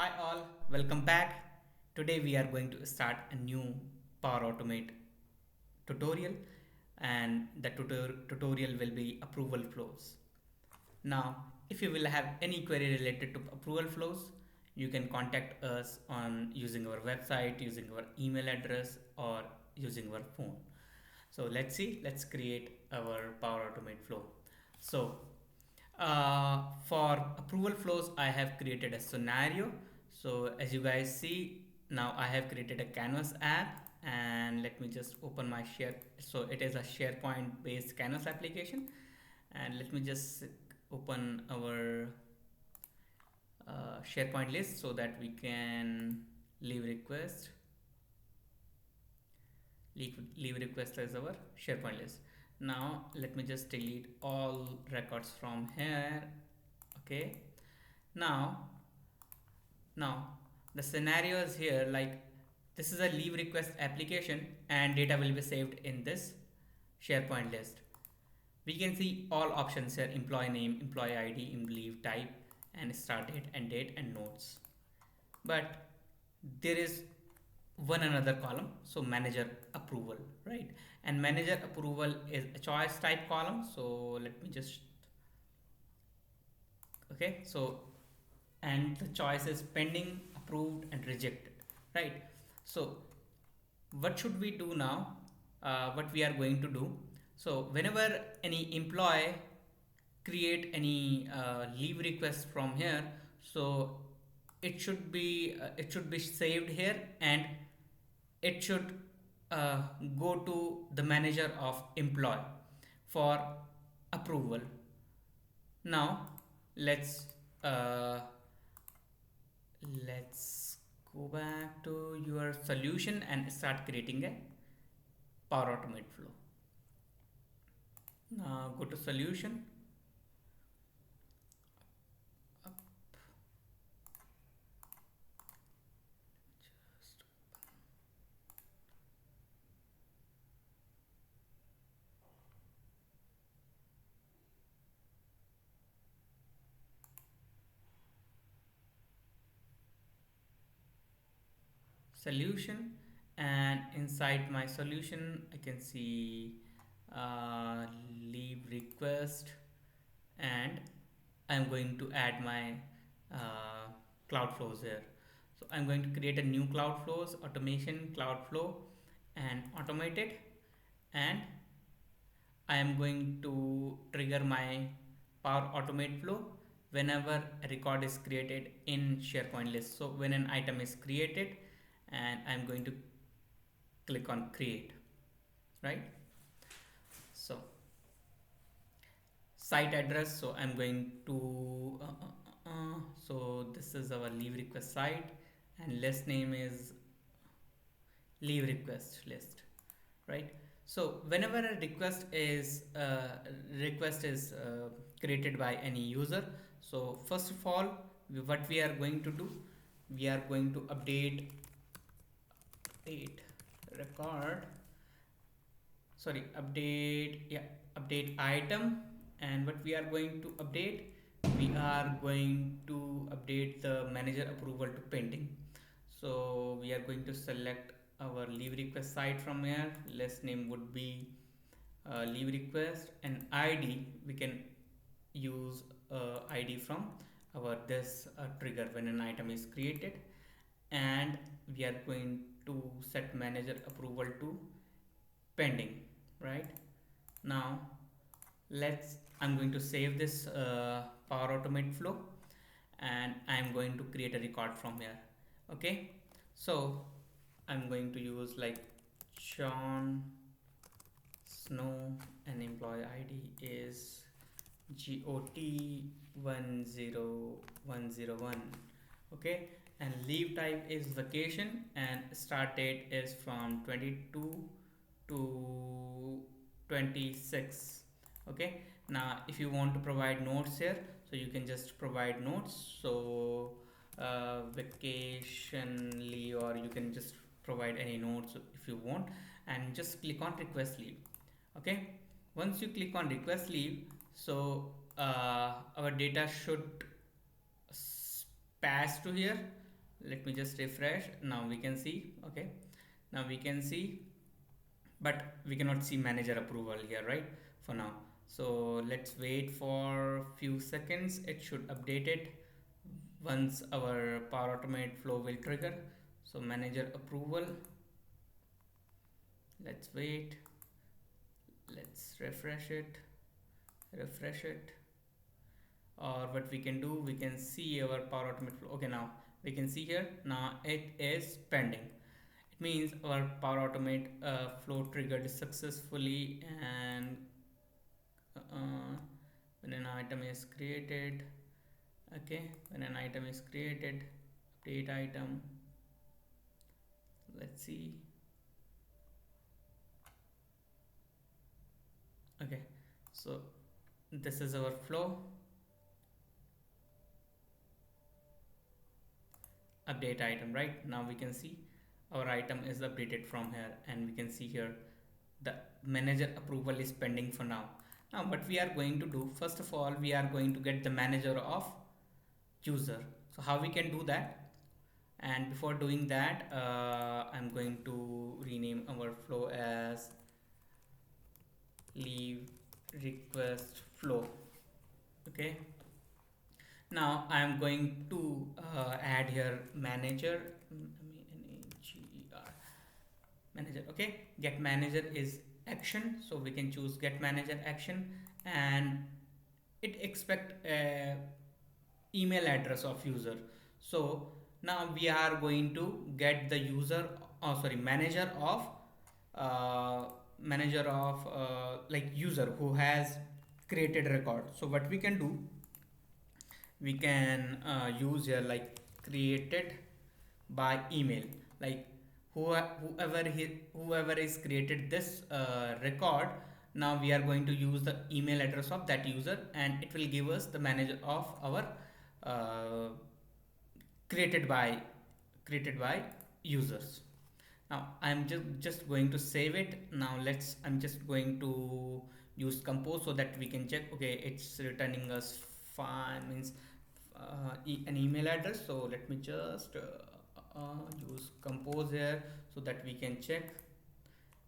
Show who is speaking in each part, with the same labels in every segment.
Speaker 1: Hi all, welcome back. Today we are going to start a new Power Automate tutorial, and the tutorial will be approval flows. Now, if you will have any query related to approval flows, you can contact us on using our website, using our email address, or using our phone. So let's create our Power Automate flow. So for approval flows, I have created a scenario. So as you guys see, now I have created a Canvas app, and let me just open my share. So it is a SharePoint based Canvas application, and let me just open our SharePoint list so that we can leave request. Leave request as our SharePoint list. Now let me just delete all records from here. Okay. Now Now, the scenario is here like this is a leave request application and data will be saved in this SharePoint list. We can see all options here: employee name, employee ID, leave type, and start date and date and notes. But there is one another column, so manager approval, right? And manager approval is a choice type column. So let me just, okay, so and the choice is pending, approved, and rejected, right? So what should we do now? What we are going to do, so whenever any employee create any leave request from here, so it should be saved here, and it should uh, go to the manager of employee for approval. Now let's uh, let's go back to your solution and start creating a Power Automate flow. Now go to solution, up, just solution, and inside my solution I can see leave request, and I'm going to add my cloud flows here. So I'm going to create a new cloud flows automation cloud flow and automate it, and I am going to trigger my Power Automate flow whenever a record is created in SharePoint list. So when an item is created, and I'm going to click on create, right? So site address, so I'm going to so this is our leave request site, and list name is leave request list, right? So whenever a request is created by any user, so first of all, what we are going to do, we are going to update record, sorry, update item. And what we are going to update, we are going to update the manager approval to pending. So we are going to select our leave request site from here. List name would be leave request, and ID we can use ID from our this trigger when an item is created. And we are going to set manager approval to pending, right? Now I'm going to save this Power Automate flow, and I'm going to create a record from here. Okay, so I'm going to use like John Snow, and employee ID is GOT10101. Okay, and leave type is vacation, and start date is from 22 to 26. Okay, now if you want to provide notes here, so you can just provide notes. So vacation leave, or you can just provide any notes if you want, and just click on request leave. Okay, once you click on request leave, so our data should pass to here. Let me just refresh. Now we can see. Okay, now we can see, but we cannot see manager approval here, right, for now. So let's wait for few seconds. It should update it once our Power Automate flow will trigger. So manager approval, let's wait, let's refresh it, refresh it. Or what we can do, we can see our Power Automate flow. Okay, now we can see here, now it is pending. It means our Power Automate flow triggered successfully, and when an item is created, okay, when an item is created, update item, let's see. Okay, so this is our flow. Update item, right? Now we can see our item is updated from here, and we can see here the manager approval is pending for now. Now what we are going to do, first of all, we are going to get the manager of user. So how we can do that? And before doing that, I'm going to rename our flow as leave request flow. Okay, now I am going to add here manager, manager. Okay, get manager is action, so we can choose get manager action, and it expect email address of user. So now we are going to get the user, oh sorry, manager of like user who has created record. So what we can do, we can use here like created by email, like whoever is created this record. Now we are going to use the email address of that user, and it will give us the manager of our uh, created by users. Now I'm just going to save it. Now I'm just going to use compose so that we can check. Okay, it's returning us fine, means an email address. So let me just use compose here so that we can check.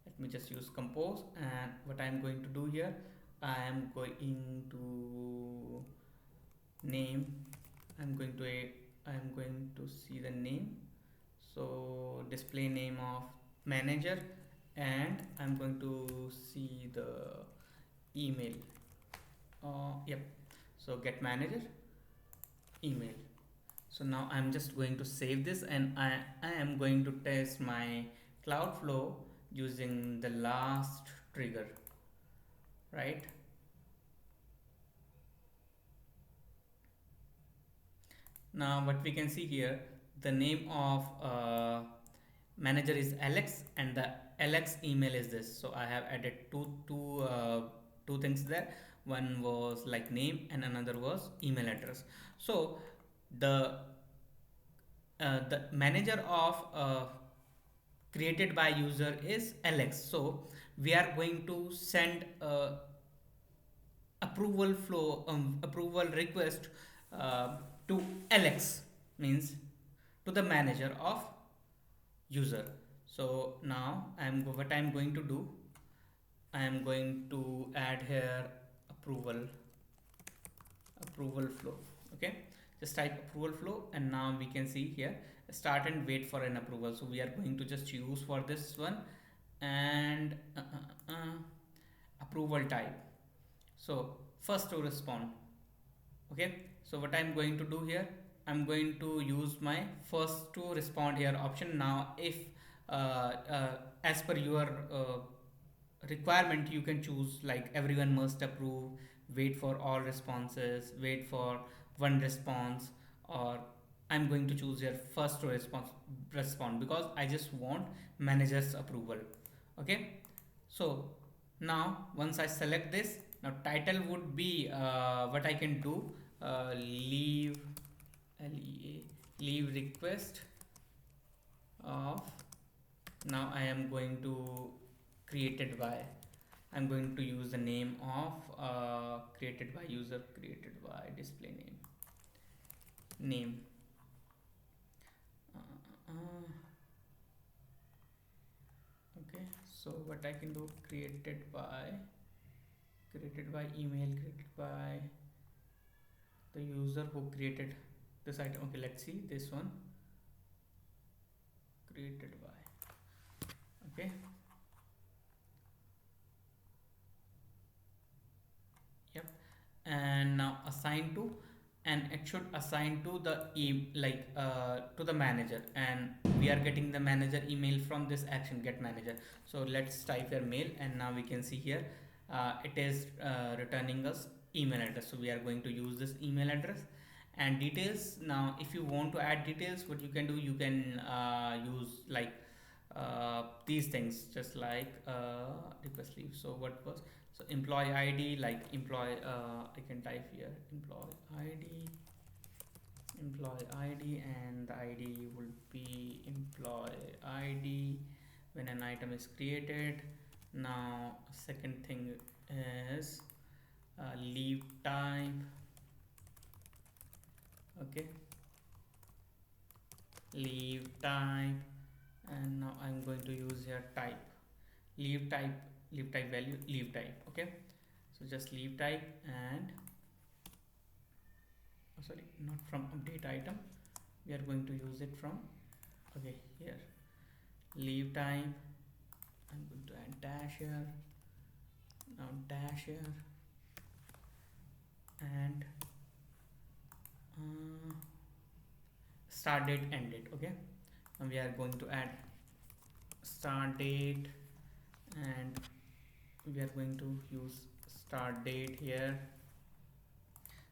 Speaker 1: Let me just use compose, and what I'm going to do here, I am going to name, I'm going to see the name, so display name of manager, and I'm going to see the email. Yep, so get manager email. So now I'm just going to save this, and I am going to test my Cloudflow using the last trigger, right? Now what we can see here, the name of manager is Alex, and the Alex email is this. So I have added two things there. One was like name, and another was email address. So the manager of created by user is Alex. So we are going to send approval request to Alex, means to the manager of user. So now what I'm going to do, I am going to add here approval flow. Okay, just type approval flow, and now we can see here start and wait for an approval. So we are going to just use for this one, and approval type, so first to respond. Okay, so what I'm going to do here, I'm going to use my first to respond here option. Now if as per your requirement, you can choose like everyone must approve, wait for all responses, wait for one response, or I'm going to choose here first to respond because I just want manager's approval. Okay, so now once I select this, now title would be what I can do, leave request of, now I am going to created by, I'm going to use the name of created by user, created by display name So what I can do, created by email, created by the user who created this item. Okay, let's see this one, created by. Okay, yep. And now assign to, and it should assign to the to the manager, and we are getting the manager email from this action get manager. So let's type your mail, and now we can see here it is returning us email address. So we are going to use this email address and details. Now if you want to add details, what you can do, you can use these things, just like request leave. So what was, so employee ID, like employee, I can type here employee ID, and the ID will be employee ID when an item is created. Now second thing is leave type. Okay, leave type, and now I'm going to use here type, leave type, leave type value, leave type. Okay, so just leave type, and sorry, not from update item, we are going to use it from, okay, here, leave type. I'm going to add dash here, now dash here, and start date, end date. Okay, now we are going to add start date, and we are going to use start date here.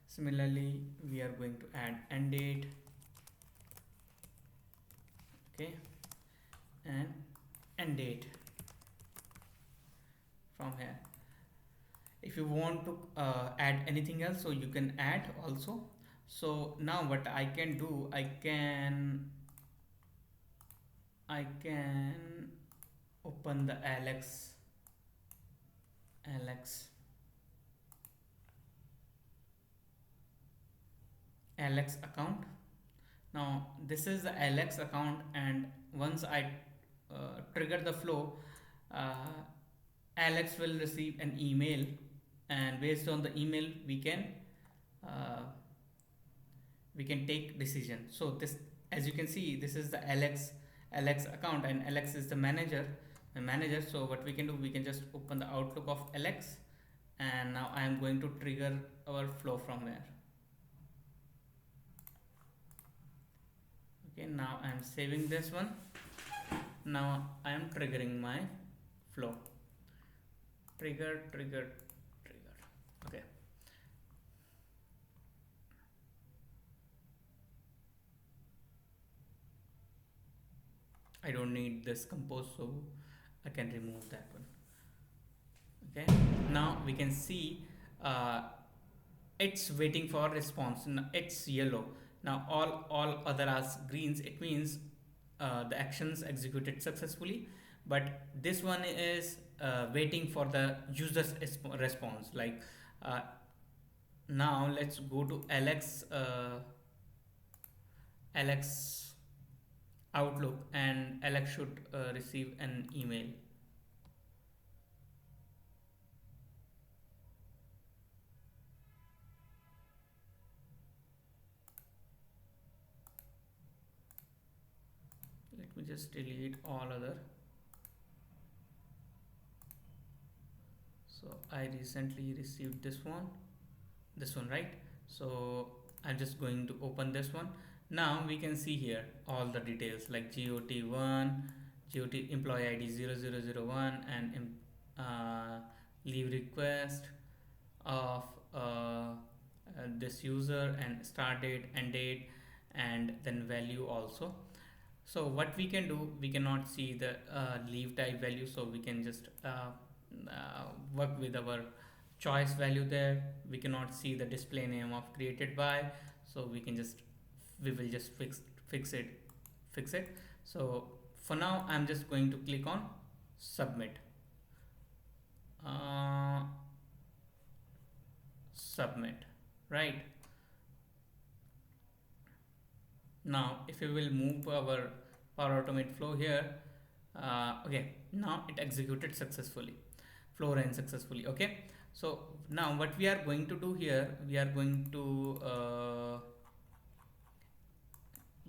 Speaker 1: Similarly, we are going to add end date. Okay, and end date from here. If you want to add anything else, so you can add also. So now what I can do, I can open the Alex account. Now this is the Alex account, and once I trigger the flow, Alex will receive an email, and based on the email uh, we can take decision. So this, as you can see, this is the Alex account, and Alex is the manager, so what we can do, we can just open the Outlook of Alex, and now I am going to trigger our flow from there. Okay, now I am saving this one. Now I am triggering my flow, trigger. Okay, I don't need this compose, so I can remove that one. Okay, now we can see it's waiting for response. It's yellow. Now all other are greens, it means the actions executed successfully, but this one is waiting for the user's response. Like now let's go to Alex Outlook, and Alex should receive an email. Let me just delete all other. So I recently received this one, right? So I'm just going to open this one. Now we can see here all the details, like GOT1, GOT employee ID 0001, and leave request of this user, and start date, end date, and then value also. So what we can do, we cannot see the leave type value, so we can just work with our choice value there. We cannot see the display name of created by, so we will just fix it. So for now I'm just going to click on submit. Submit, right? Now if we will move our Power Automate flow here, Okay, now it executed successfully, flow ran successfully. Okay, so now what we are going to do here, we are going to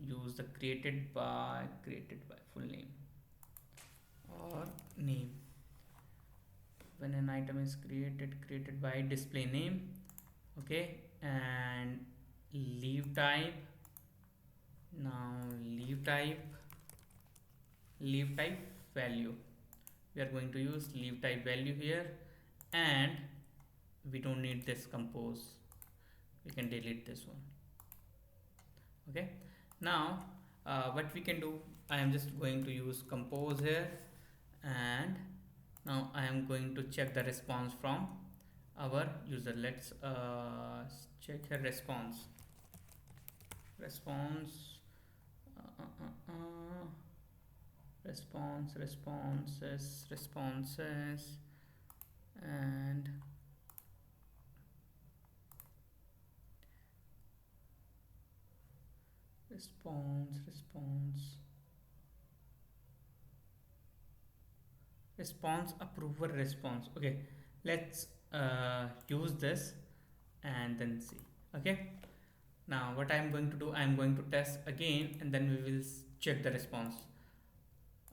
Speaker 1: use the created by full name or name. When an item is created by display name. Okay, and leave type. Now leave type value, we are going to use leave type value here, and we don't need this compose, we can delete this one. Okay, now what we can do, I am just going to use compose here, and now I am going to check the response from our user. Let's check here response uh, uh, uh, uh, responses, and response approver response. Okay, let's use this and then see. Okay, now what I'm going to do, I'm going to test again, and then we will check the response.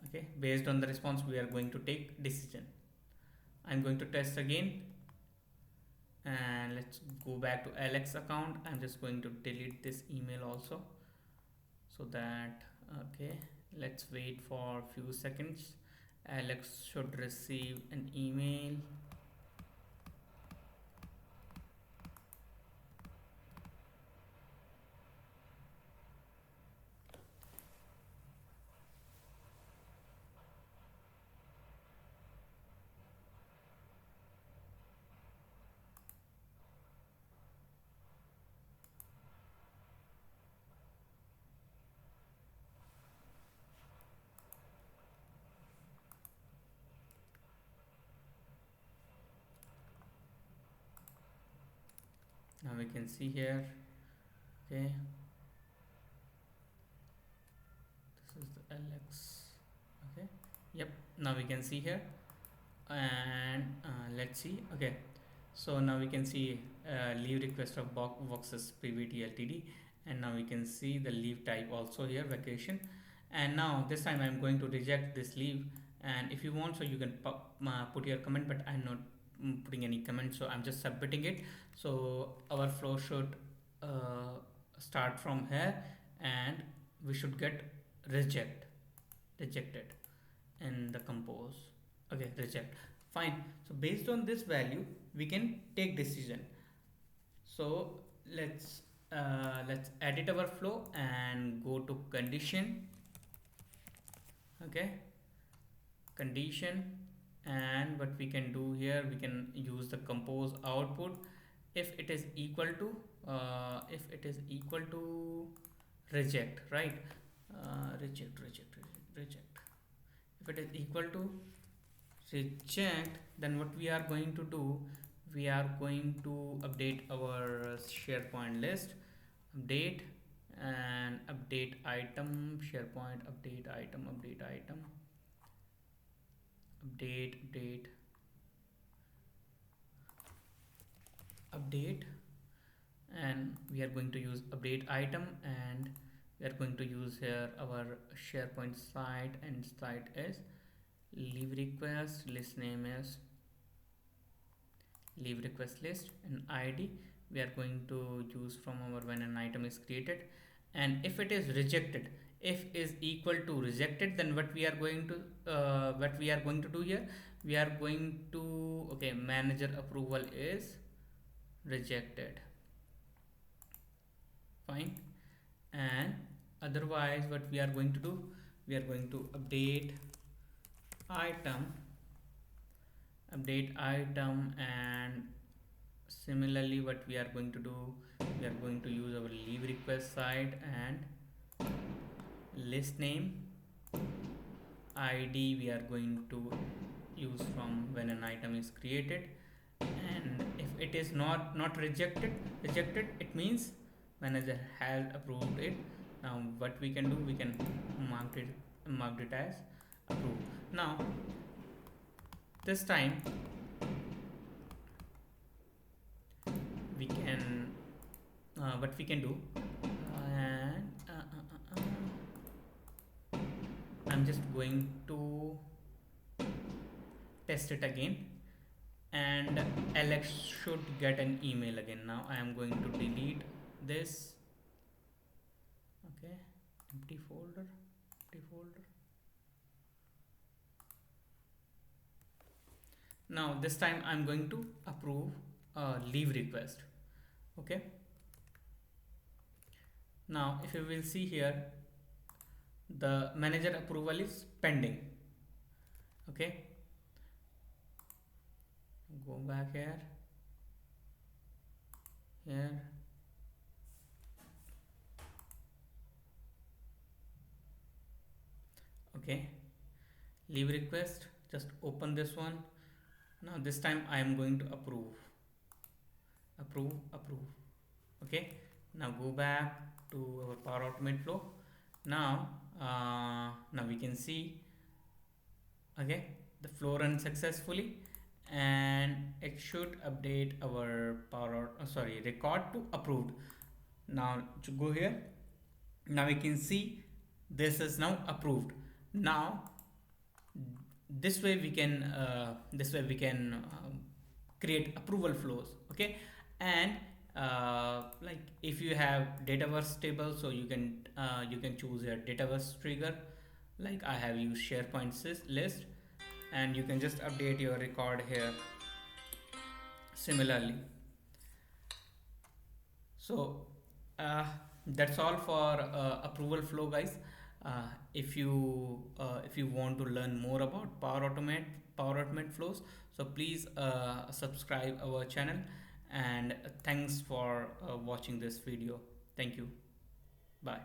Speaker 1: Okay, based on the response we are going to take decision. I'm going to test again, and let's go back to Alex account. I'm just going to delete this email also, so that, okay, let's wait for a few seconds. Alex should receive an email. Now we can see here. Okay, this is the Alex. Okay, yep, now we can see here, and let's see. Okay, so now we can see leave request of Voxtus PVT Ltd, and now we can see the leave type also here, vacation. And now this time I'm going to reject this leave, and if you want, so you can put your comment, but I'm not putting any comment, so I'm just submitting it. So our flow should start from here, and we should get rejected in the compose. Okay, reject, fine. So based on this value we can take decision. So let's edit our flow and go to condition. Okay, condition, and what we can do here, we can use the compose output. If it is equal to reject, right? Reject. If it is equal to reject, then what we are going to do, we are going to update our SharePoint list, update, and update item, SharePoint update item, update, and we are going to use update item, and we are going to use here our SharePoint site, and site is leave request, list name is leave request list, and ID we are going to use from our when an item is created. And if it is rejected, if is equal to rejected, then what we are going to do here, we are going to, okay, manager approval is rejected, fine. And otherwise what we are going to do, we are going to update item, and similarly what we are going to do, we are going to use our leave request side, and list name, ID we are going to use from when an item is created. And if it is not rejected, it means manager has approved it. Now what we can do, we can mark it as approved. Now this time we can what we can do, and I'm just going to test it again, and Alex should get an email again. Now I am going to delete this. Okay, empty folder. Now this time I'm going to approve a leave request. Okay, now if you will see here, the manager approval is pending. Okay, go back here, okay, leave request, just open this one. Now this time I am going to approve. Okay, now go back to our Power Automate flow. Now now we can see, okay, the flow runs successfully, and it should update our record to approved. Now to go here, now we can see this is now approved. Now this way we can create approval flows. Okay, and like if you have Dataverse table, so you can choose a Dataverse trigger. Like I have used SharePoint list, and you can just update your record here similarly. So that's all for approval flow, guys. If you want to learn more about Power Automate flows, so please subscribe our channel, and thanks for watching this video. Thank you. Bye.